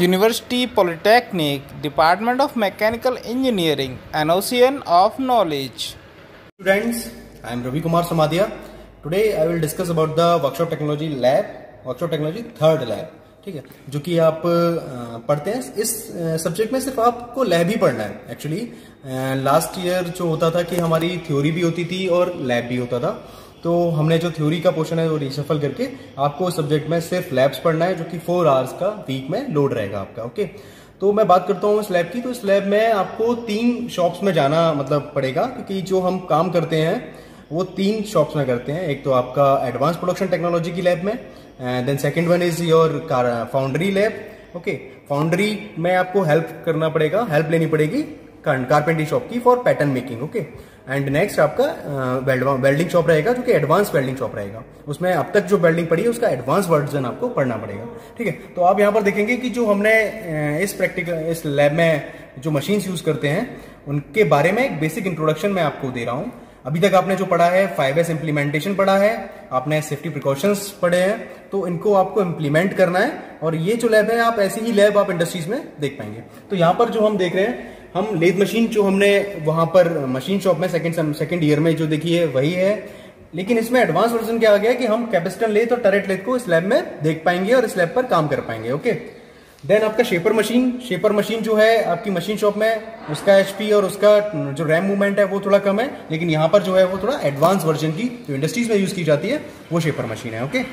University Polytechnic, Department of Mechanical Engineering, an ocean of knowledge. Students, I am Ravi Kumar Samadia. Today I will discuss about the Workshop Technology Lab, Workshop Technology Third Lab. ठीक है, जो कि आप पढ़ते हैं इस subject में सिर्फ आपको लैब ही पढ़ना है. एक्चुअली लास्ट ईयर जो होता था कि हमारी थ्योरी भी होती थी और लैब भी होता था, तो हमने जो थ्योरी का पोर्शन है वो रिशफल करके आपको सब्जेक्ट में सिर्फ लैब्स पढ़ना है, जो कि 4 आवर्स का वीक में लोड रहेगा आपका. ओके, तो मैं बात करता हूँ इस लैब की. तो इस लैब में आपको 3 शॉप्स में जाना पड़ेगा, क्योंकि जो हम काम करते हैं वो 3 शॉप्स में करते हैं. एक तो आपका एडवांस प्रोडक्शन टेक्नोलॉजी की लैब में, then second one is your foundry lab. Okay, foundry में आपको हेल्प लेनी पड़ेगी कारपेंटरी शॉप की for pattern making. Okay, and next आपका वेल्डिंग शॉप रहेगा, जो कि एडवांस वेल्डिंग शॉप रहेगा. उसमें अब तक जो वेल्डिंग पड़ी है उसका एडवांस वर्जन आपको पढ़ना पड़ेगा. ठीक है, तो आप यहाँ पर देखेंगे कि जो हमने इस लैब में जो मशीन्स यूज करते हैं उनके बारे में एक बेसिक इंट्रोडक्शन मैं आपको दे रहा हूँ. अभी तक आपने जो पढ़ा है 5S इम्प्लीमेंटेशन पढ़ा है, आपने सेफ्टी प्रिकॉशंस पढ़े हैं, तो इनको आपको इम्प्लीमेंट करना है. और ये जो लैब है आप ऐसी ही लैब आप इंडस्ट्रीज में देख पाएंगे. तो यहाँ पर जो हम देख रहे हैं, हम लेथ मशीन जो हमने वहां पर मशीन शॉप में सेकंड ईयर में जो देखी है वही है, लेकिन इसमें एडवांस वर्जन क्या आ गया कि हम कैपेसिटर लेथ और टरेट लेथ को इस लैब में देख पाएंगे और इस लैब पर काम कर पाएंगे. ओके, देन आपका शेपर मशीन जो है आपकी मशीन शॉप में, उसका एचपी और उसका जो रैम मूवमेंट है वो थोड़ा कम है, लेकिन यहाँ पर जो है वो थोड़ा एडवांस वर्जन की जो इंडस्ट्रीज में यूज की जाती है वो शेपर मशीन है. ओके,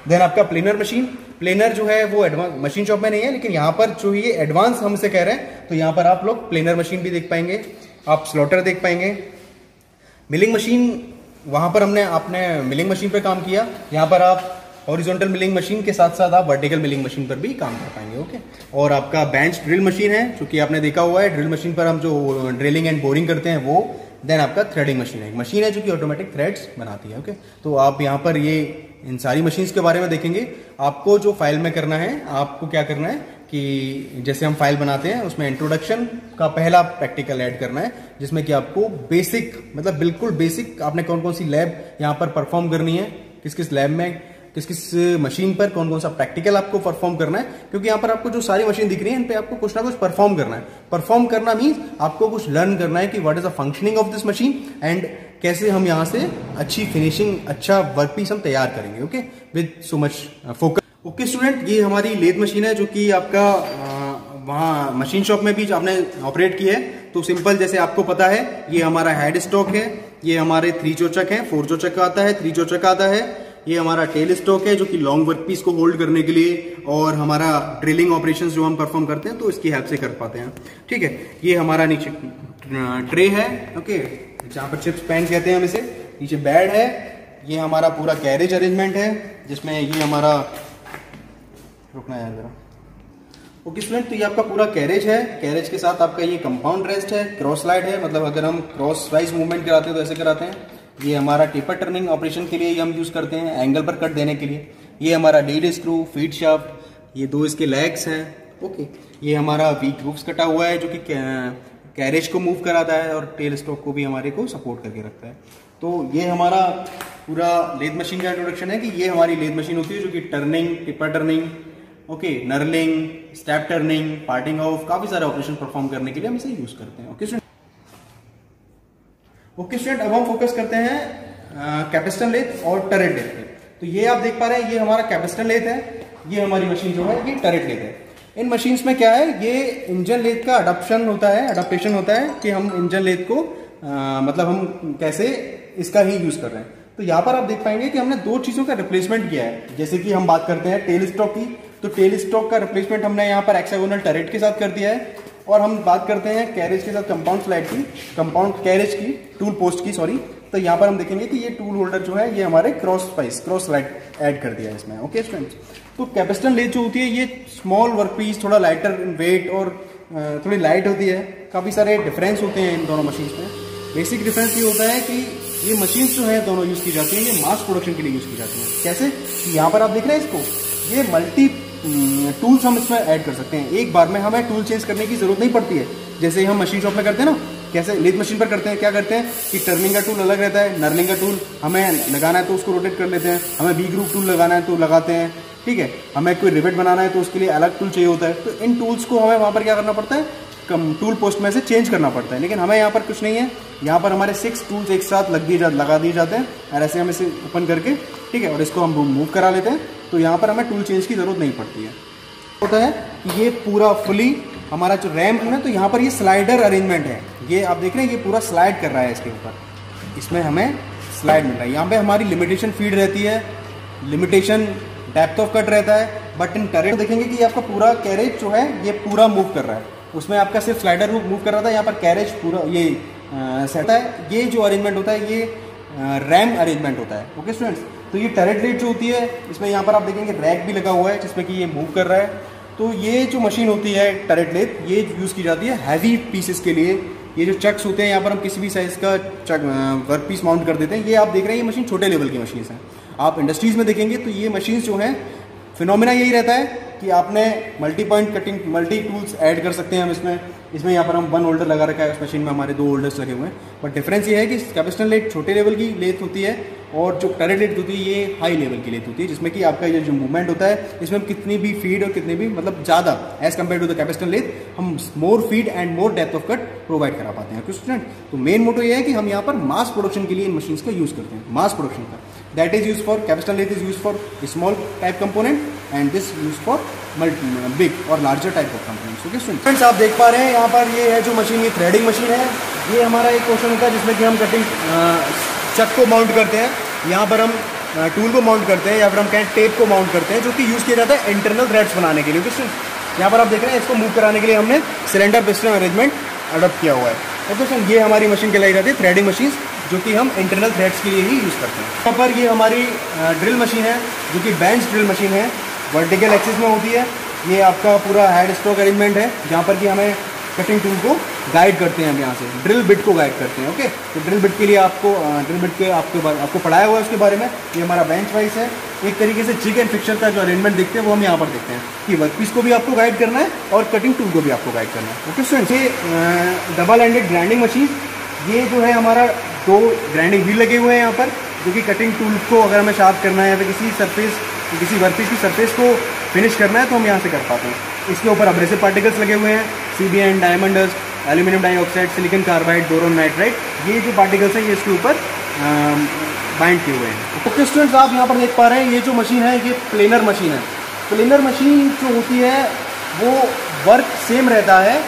देन आपका प्लेनर जो है वो एडवांस मशीन शॉप में नहीं है, लेकिन यहाँ पर जो ये एडवांस हमसे कह रहे हैं, तो यहाँ पर आप लोग प्लेनर मशीन भी देख पाएंगे, आप स्लॉटर देख पाएंगे. मिलिंग मशीन, वहां पर आपने मिलिंग मशीन पर काम किया, यहाँ पर आप हॉरिजॉन्टल मिलिंग मशीन के साथ साथ आप वर्टिकल मिलिंग मशीन पर भी काम कर पाएंगे. ओके, और आपका बेंच ड्रिल मशीन है, जो कि आपने देखा हुआ है. ड्रिल मशीन पर हम जो ड्रिलिंग एंड बोरिंग करते हैं वो. देन आपका थ्रेडिंग मशीन है जो कि ऑटोमेटिक थ्रेड्स बनाती है. ओके, तो आप यहाँ पर इन सारी मशीन्स के बारे में देखेंगे. आपको जो फाइल में करना है, आपको क्या करना है कि जैसे हम फाइल बनाते हैं उसमें इंट्रोडक्शन का पहला प्रैक्टिकल ऐड करना है, जिसमें कि आपको बिल्कुल बेसिक आपने कौन कौन सी लैब यहाँ पर परफॉर्म करनी है, किस लैब में किस मशीन पर कौन कौन सा प्रैक्टिकल आपको परफॉर्म करना है. क्योंकि यहाँ पर आपको जो सारी मशीन दिख रही है इन पे आपको कुछ ना कुछ परफॉर्म करना है. परफॉर्म करना मीन्स आपको कुछ लर्न करना है कि what is the functioning of this machine and कैसे हम यहाँ से अच्छी फिनिशिंग, अच्छा वर्क पीस हम तैयार करेंगे. Okay, with so much focus. Okay student, ये हमारी लेथ मशीन है जो कि आपका वहाँ मशीन शॉप में भी आपने ऑपरेट की है. तो सिंपल जैसे आपको पता है, ये हमारा हेड स्टॉक है, ये हमारे 3 चोचक है, 4 चोचक का आता है, 3 चोचक का आता है. ये हमारा टेल स्टॉक है जो कि लॉन्ग वर्क पीस को होल्ड करने के लिए, और हमारा ड्रिलिंग ऑपरेशंस जो हम परफॉर्म करते हैं तो इसकी हेल्प से कर पाते हैं. ठीक है, ये हमारा नीचे ट्रे है. ओके, जहाँ पर चिप्स पैन कहते हैं हम इसे. नीचे बेड है. ये हमारा पूरा कैरेज अरेंजमेंट है, जिसमें ये हमारा रुकना है जरा. ओके स्टूडेंट, तो ये आपका पूरा कैरेज है. कैरेज के साथ आपका ये कंपाउंड रेस्ट है, क्रॉस स्लाइड है, मतलब अगर हम क्रॉस वाइज मूवमेंट कराते हैं तो ऐसे कराते हैं. ये हमारा टेपर टर्निंग ऑपरेशन के लिए हम यूज करते हैं, एंगल पर कट देने के लिए. ये हमारा लीड स्क्रू, फीड शाफ्ट, ये 2 इसके लेग्स हैं. ओके, ये हमारा वी ग्रूव्स कटा हुआ है जो कि कैरेज को मूव कराता है और टेल स्टॉक को भी हमारे को सपोर्ट करके रखता है. तो ये हमारा पूरा लेथ मशीन का इंट्रोडक्शन है कि ये हमारी लेथ मशीन होती है जो कि turning, taper turning, okay, knurling, step turning, parting off, काफी सारे ऑपरेशन परफॉर्म करने के लिए हम इसे यूज करते हैं. ओके स्टूडेंट, अब हम फोकस करते हैं कैपेसिटर लेथ और टरेट लेथ पे. तो ये आप देख पा रहे हैं, ये हमारा कैपेसिटर लेथ है, ये हमारी मशीन जो है ये टरेट लेथ है. इन मशीन्स में क्या है, ये इंजन लेथ का अडॉप्टेशन होता है कि हम इंजन लेथ को हम कैसे इसका ही यूज कर रहे हैं. तो यहाँ पर आप देख पाएंगे कि हमने 2 चीजों का रिप्लेसमेंट किया है. जैसे कि हम बात करते हैं टेल स्टॉक की, तो टेल स्टॉक का रिप्लेसमेंट हमने यहाँ पर हेक्सागोनल टरेट के साथ कर दिया है. और हम बात करते हैं कैरेज के साथ कंपाउंड कैरेज की, टूल पोस्ट की, सॉरी. तो यहाँ पर हम देखेंगे कि ये टूल होल्डर जो है ये हमारे क्रॉस स्लाइड ऐड कर दिया है इसमें. ओके स्टूडेंट्स, तो कैपेसिटर लेथ जो होती है ये स्मॉल वर्क पीस, थोड़ा लाइटर इन वेट और थोड़ी लाइट होती है. काफी सारे डिफरेंस होते हैं इन दोनों मशीन्स में. बेसिक डिफरेंस ये होता है कि ये मशीन जो है दोनों यूज की जाती है, ये मास प्रोडक्शन के लिए यूज की जाती है. कैसे, यहाँ पर आप देख रहे हैं इसको, ये मल्टी टूल्स हम इसमें ऐड कर सकते हैं. एक बार में हमें टूल चेंज करने की जरूरत नहीं पड़ती है, जैसे हम मशीन शॉप में करते हैं ना. कैसे लेथ मशीन पर करते हैं, क्या करते हैं कि टर्निंग का टूल अलग रहता है, नर्लिंग का टूल हमें लगाना है तो उसको रोटेट कर लेते हैं, हमें बी ग्रूव टूल लगाना है तो लगाते हैं, ठीक है, हमें कोई रिवेट बनाना है तो उसके लिए अलग टूल चाहिए होता है, तो इन टूल्स को हमें वहाँ पर क्या करना पड़ता है, कम टूल पोस्ट में से चेंज करना पड़ता है। लेकिन हमें यहाँ पर कुछ नहीं है, यहाँ पर हमारे 6 टूल्स एक साथ लगा दिए जाते हैं और ऐसे हम इसे ओपन करके, ठीक है, और इसको हम मूव करा लेते हैं, तो यहाँ पर हमें टूल चेंज की ज़रूरत नहीं पड़ती है। होता है कि ये पूरा फुली हमारा जो रैम है ना, तो यहाँ पर ये स्लाइडर अरेंजमेंट है, ये आप देख रहे हैं ये पूरा स्लाइड कर रहा है इसके ऊपर, इसमें हमें स्लाइड मिल रहा है। यहाँ पे हमारी लिमिटेशन फीड रहती है, लिमिटेशन डेप्थ ऑफ कट रहता है, बट इन टरेट देखेंगे कि आपका पूरा कैरेज जो है ये पूरा मूव कर रहा है, उसमें आपका सिर्फ स्लाइडर मूव कर रहा था, यहाँ पर कैरेज पूरा ये सेट है। ये जो अरेंजमेंट होता है ये रैम अरेंजमेंट होता है। ओके स्टूडेंट्स, तो ये टरेट लेट जो होती है इसमें यहाँ पर आप देखेंगे रैक भी लगा हुआ है जिसमें कि ये मूव कर रहा है। तो ये जो मशीन होती है टरेट लेट, ये यूज़ की जाती है हैवी पीसेस के लिए। ये जो चक्स होते हैं यहाँ पर हम किसी भी साइज़ का चक वर्क पीस माउंट कर देते हैं। ये आप देख रहे हैं ये मशीन छोटे लेवल की मशीन है। आप इंडस्ट्रीज़ में देखेंगे तो ये मशीन्स जो हैं फिनोमिना यही रहता है कि आपने multi point cutting multi tools add कर सकते हैं हम इसमें यहाँ पर हम 1 होल्डर लगा रखा है, उस मशीन में हमारे 2 होल्डर्स लगे हुए हैं। बट डिफरेंस ये है कि कैपेसिटर लेथ छोटे लेवल की लेथ होती है और जो टरेट लेथ होती है ये हाई लेवल की लेथ होती है, जिसमें कि आपका ये जो मूवमेंट होता है इसमें हम कितनी भी फीड और कितनी भी मतलब ज़्यादा as compare to the capacitor lathe हम more feed and more depth of cut provide करा पाते हैं। स्टूडेंट, तो मेन मोटो ये है कि हम यहाँ पर मास प्रोडक्शन के लिए इन मशीन्स का यूज़ करते हैं, मास प्रोडक्शन का। That is use for capacitor lathe is use for small type component and this use for big और larger type of components. Okay students, आप देख पा रहे हैं यहाँ पर ये है जो मशीन, ये थ्रेडिंग मशीन है। ये हमारा एक क्वेश्चन होता है जिसमें कि हम कटिंग चक को माउंट करते हैं, यहाँ पर हम टूल को माउंट करते हैं या फिर हम कहें टेप को माउंट करते हैं, जो कि यूज़ किया जाता है इंटरनल थ्रेड्स बनाने के लिए। ओके स्टूडेंट्स, यहाँ पर आप देख रहे हैं इसको मूव कराने के लिए हमने सिलेंडर पिस्टन अरेंजमेंट अडॉप्ट किया हुआ है। ओके स्टूडेंट, ये हमारी मशीन कहलाई जाती है थ्रेडिंग मशीन, जो कि हम इंटरनल थ्रेड्स के लिए ही यूज़ करते हैं। यहाँ पर ये हमारी ड्रिल मशीन है जो कि बेंच ड्रिल मशीन है, वर्टिकल एक्सिस में होती है। ये आपका पूरा हेड स्ट्रोक अरेंजमेंट है जहाँ पर कि हमें कटिंग टूल को गाइड करते हैं, हम यहाँ से ड्रिल बिट को गाइड करते हैं। ओके, तो ड्रिल बिट के लिए ड्रिल बिट के आपको पढ़ाया हुआ है उसके बारे में। ये हमारा बेंच वाइस है। एक तरीके से जिग एंड फिक्सर का जो अरेंजमेंट देखते हैं वो हम यहाँ पर देखते हैं कि वर्कपीस को भी आपको गाइड करना है और कटिंग टूल को भी आपको गाइड करना है। ओके स्टूडेंट्स, ये डबल हैंडेड ग्राइंडिंग मशीन, ये जो है हमारा 2 ग्राइंडिंग व्हील लगे हुए हैं यहाँ पर, जो कि कटिंग टूल को अगर हमें शार्प करना है या फिर किसी वर्कपीस की सरफेस को फिनिश करना है तो हम यहाँ से कर पाते हैं। इसके ऊपर एब्रेसिव पार्टिकल्स लगे हुए हैं, CBN, diamond dust, aluminium dioxide, silicon carbide, boron nitride, ये जो पार्टिकल्स हैं ये इसके ऊपर बाइंड किए हुए हैं। ओके स्टूडेंट्स, आप यहाँ पर देख पा रहे हैं ये जो मशीन है ये प्लेनर मशीन है। प्लेनर मशीन जो होती है वो वर्क सेम रहता है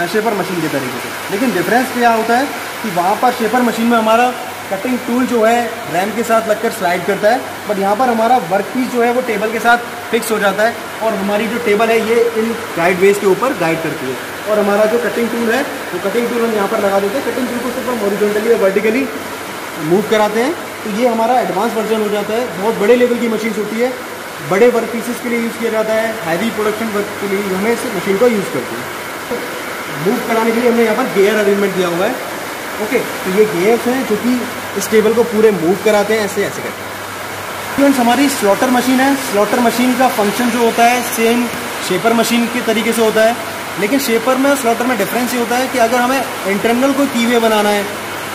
शेपर मशीन के तरीके से, लेकिन डिफरेंस क्या होता है कि वहाँ पर शेपर मशीन में हमारा कटिंग टूल जो है रैम के साथ लगकर स्लाइड करता है, बट यहाँ पर हमारा वर्क पीस जो है वो टेबल के साथ फिक्स हो जाता है और हमारी जो टेबल है ये इन गाइड वेज के ऊपर गाइड करती है। और हमारा जो कटिंग टूल है वो कटिंग टूल हम यहाँ पर लगा देते हैं। कटिंग टूल को सिर्फ हम हॉरिजॉन्टली और वर्टिकली मूव कराते हैं, तो ये हमारा एडवांस वर्जन हो जाता है। बहुत बड़े लेवल की मशीन होती है, बड़े वर्क पीसेस के लिए यूज़ किया जाता है, हैवी प्रोडक्शन वर्क के लिए हमें इस मशीन का यूज़ करते हैं। तो मूव कराने के लिए हमने यहाँ पर गेयर अरेंजमेंट दिया हुआ है। ओके, तो ये गेयर्स हैं जो कि इस टेबल को पूरे मूव कराते हैं, ऐसे ऐसे करते हैं। फ्रेंड्स, हमारी स्लॉटर मशीन है। स्लॉटर मशीन का फंक्शन जो होता है सेम शेपर मशीन के तरीके से होता है, लेकिन शेपर में और स्लॉटर में डिफरेंस ये होता है कि अगर हमें इंटरनल कोई कीवे बनाना है,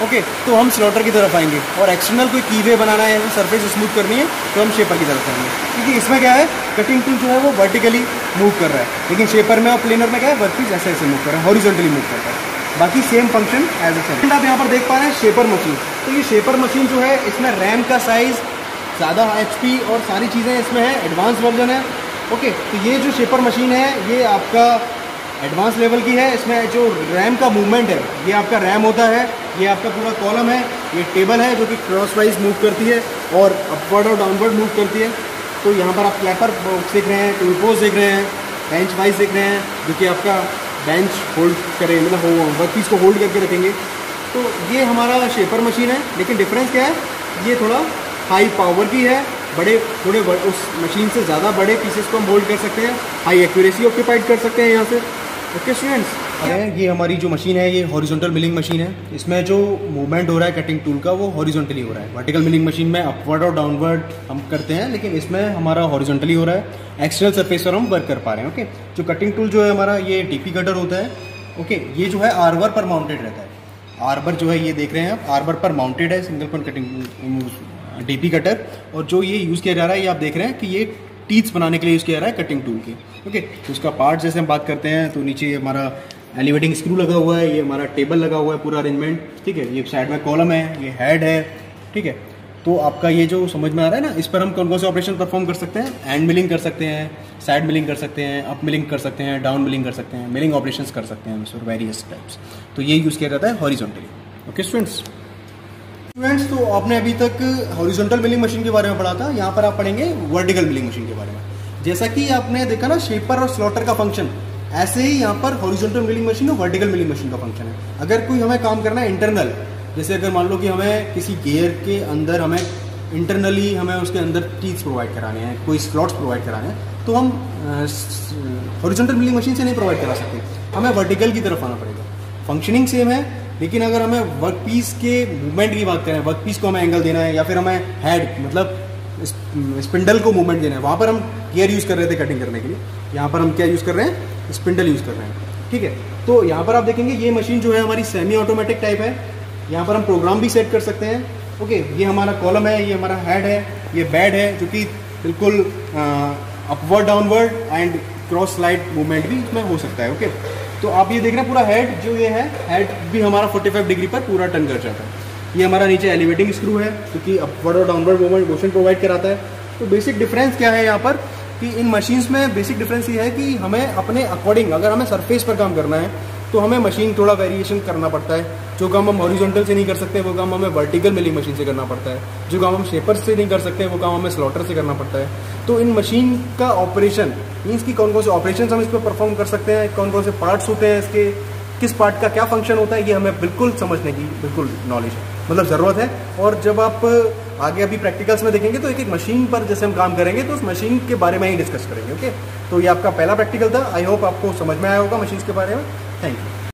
ओके, तो हम स्लॉटर की तरफ आएंगे, और एक्सटर्नल कोई कीवे बनाना है, सरफेस स्मूथ करनी है, तो हम शेपर की तरफ आएंगे। क्योंकि इसमें क्या है, कटिंग टूल जो है वो वर्टिकली मूव कर रहा है, लेकिन शेपर में और प्लेनर में क्या है, वर्कपीस ऐसे ऐसे मूव कर रहा है, हॉरिजॉन्टली मूव कर रहा है। बाकी same function as a same. आप यहाँ पर देख पा रहे हैं शेपर मशीन। तो ये शेपर मशीन जो है इसमें रैम का साइज़ ज़्यादा, HP और सारी चीज़ें इसमें है, एडवांस वर्जन है। ओके, तो ये जो शेपर मशीन है ये आपका एडवांस लेवल की है। इसमें जो रैम का मूवमेंट है ये आपका रैम होता है, ये आपका पूरा कॉलम है, ये टेबल है जो कि क्रॉस वाइज मूव करती है और अपवर्ड और डाउनवर्ड मूव करती है। तो यहाँ पर आप क्लैपर बॉक्स देख रहे हैं, टूल पोस्ट देख रहे हैं, बेंच वाइज देख रहे हैं जो कि आपका बेंच होल्ड करें, मतलब वर्क पीस को होल्ड करके रखेंगे। तो ये हमारा शेपर मशीन है, लेकिन डिफरेंस क्या है, ये थोड़ा हाई पावर की है, बड़े थोड़े उस मशीन से ज़्यादा बड़े पीसेस को हम होल्ड कर सकते हैं, हाई एक्यूरेसी ऑक्यूपाइड कर सकते हैं यहाँ से। ओके स्टूडेंट्स, ये हमारी जो मशीन है ये हॉरिजॉन्टल मिलिंग मशीन है। इसमें जो मूवमेंट हो रहा है कटिंग टूल का वो हॉरिजॉन्टली हो रहा है। वर्टिकल मिलिंग मशीन में अपवर्ड और डाउनवर्ड हम करते हैं, लेकिन इसमें हमारा हॉरिजॉन्टली हो रहा है, एक्सटर्नल सरफेस पर हम वर्क कर पा रहे हैं। ओके, जो कटिंग टूल जो है हमारा ये DP कटर होता है। ओके, ये जो है आर्बर पर माउंटेड रहता है। आर्बर जो है ये देख रहे हैं आप, आर्बर पर माउंटेड है single point cutting DP cutter, और जो ये यूज़ किया जा रहा है ये आप देख रहे हैं कि ये टीथ्स बनाने के लिए यूज़ किया जा रहा है कटिंग टूल के। ओके, तो उसका पार्ट जैसे हम बात करते हैं तो नीचे हमारा एलिवेटिंग स्क्रू लगा हुआ है, ये हमारा टेबल लगा हुआ है पूरा अरेंजमेंट, ठीक है। ये साइड में कॉलम है, ये हेड है, ठीक है। तो आपका ये जो समझ में आ रहा है ना, इस पर हम कौन कौन से ऑपरेशन परफॉर्म कर सकते हैं। एंड मिलिंग कर सकते हैं, साइड मिलिंग कर सकते हैं, अप मिलिंग कर सकते हैं, डाउन मिलिंग कर सकते हैं, मिलिंग ऑपरेशंस कर सकते हैं फॉर वेरियस टाइप्स। तो ये यूज़ किया जाता है हॉरिजॉन्टली। ओके स्टूडेंट्स, तो आपने अभी तक हॉरिजॉन्टल मिलिंग मशीन के बारे में पढ़ा था। यहाँ पर आप पढ़ेंगे वर्टिकल मिलिंग मशीन के बारे में। जैसा कि आपने देखा ना शेपर और स्लॉटर का फंक्शन, ऐसे ही यहाँ पर हॉरिजॉन्टल मिलिंग मशीन और वर्टिकल मिलिंग मशीन का फंक्शन है। अगर कोई हमें काम करना है इंटरनल, जैसे अगर मान लो कि हमें किसी गियर के अंदर हमें इंटरनली हमें उसके अंदर टीथ्स प्रोवाइड कराने हैं, कोई स्लॉट्स प्रोवाइड कराने हैं, तो हम हॉरिजॉन्टल मिलिंग मशीन से नहीं प्रोवाइड करा सकते, हमें वर्टिकल की तरफ आना पड़ेगा। फंक्शनिंग सेम है, लेकिन अगर हमें वर्क पीस के मूवमेंट की बात करें, वर्क पीस को हमें एंगल देना है या फिर हमें हेड मतलब स्पिंडल को मूवमेंट देना है, वहाँ पर हम गियर यूज़ कर रहे थे कटिंग करने के लिए, यहाँ पर हम क्या यूज़ कर रहे हैं, स्पिंडल यूज़ कर रहे हैं, ठीक है। तो यहाँ पर आप देखेंगे ये मशीन जो है हमारी सेमी ऑटोमेटिक टाइप है। यहाँ पर हम प्रोग्राम भी सेट कर सकते हैं। ओके, ये हमारा कॉलम है, ये हमारा हेड है, ये बेड है जो कि बिल्कुल upward downward and cross slide movement भी इसमें हो सकता है। ओके, तो आप ये देख रहे हैं पूरा हेड जो ये है, हेड भी हमारा 45 डिग्री पर पूरा टर्न कर जाता है। ये हमारा नीचे एलिवेटिंग स्क्रू है जो कि अपवर्ड और डाउनवर्ड मूवमेंट मोशन प्रोवाइड कराता है। तो बेसिक डिफरेंस क्या है यहाँ पर कि इन मशीन्स में बेसिक डिफरेंस ये है कि हमें अपने अकॉर्डिंग, अगर हमें सरफेस पर काम करना है तो हमें मशीन थोड़ा वेरिएशन करना पड़ता है। जो काम हम हॉरिजॉन्टल से नहीं कर सकते वो काम हमें वर्टिकल मिलिंग मशीन से करना पड़ता है। जो काम हम शेपर से नहीं कर सकते वो काम हमें स्लॉटर से करना पड़ता है। तो इन मशीन का ऑपरेशन मीन्स कि कौन कौन से ऑपरेशन हम इस पर परफॉर्म कर सकते हैं, कौन कौन से पार्ट्स होते हैं इसके, किस पार्ट का क्या फंक्शन होता है, ये हमें बिल्कुल समझने की बिल्कुल नॉलेज है, मतलब ज़रूरत है। और जब आप आगे अभी प्रैक्टिकल्स में देखेंगे तो एक एक मशीन पर जैसे हम काम करेंगे तो उस मशीन के बारे में ही डिस्कस करेंगे। ओके, तो ये आपका पहला प्रैक्टिकल था। आई होप आपको समझ में आया होगा मशीन्स के बारे में। Thank you.